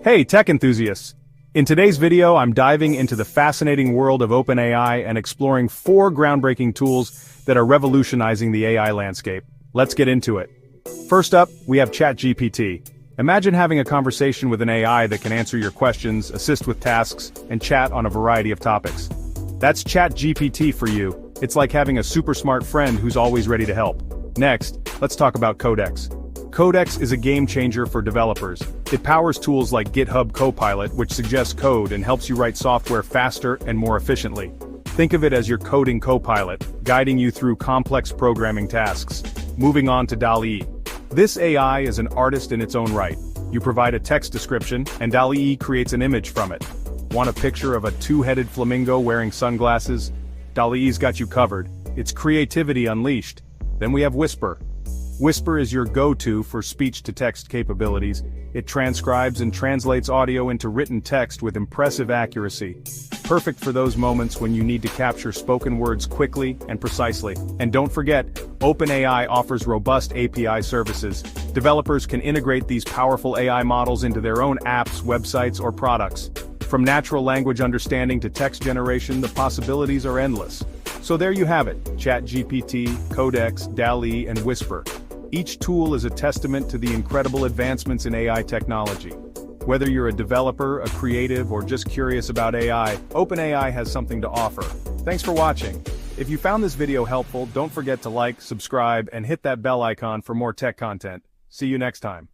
Hey, tech enthusiasts! In today's video, I'm diving into the fascinating world of OpenAI and exploring 4 groundbreaking tools that are revolutionizing the AI landscape. Let's get into it. First up, we have ChatGPT. Imagine having a conversation with an AI that can answer your questions, assist with tasks, and chat on a variety of topics. That's ChatGPT for you. It's like having a super smart friend who's always ready to help. Next, let's talk about Codex. Codex is a game changer for developers. It powers tools like GitHub Copilot, which suggests code and helps you write software faster and more efficiently. Think of it as your coding copilot, guiding you through complex programming tasks. Moving on to DALL-E. This AI is an artist in its own right. You provide a text description, and DALL-E creates an image from it. Want a picture of a 2-headed flamingo wearing sunglasses? DALL-E's got you covered. It's creativity unleashed. Then we have Whisper. Whisper is your go-to for speech-to-text capabilities. It transcribes and translates audio into written text with impressive accuracy. Perfect for those moments when you need to capture spoken words quickly and precisely. And don't forget, OpenAI offers robust API services. Developers can integrate these powerful AI models into their own apps, websites, or products. From natural language understanding to text generation, the possibilities are endless. So there you have it, ChatGPT, Codex, DALL-E, and Whisper. Each tool is a testament to the incredible advancements in AI technology. Whether you're a developer, a creative, or just curious about AI, OpenAI has something to offer. Thanks for watching. If you found this video helpful, don't forget to like, subscribe, and hit that bell icon for more tech content. See you next time.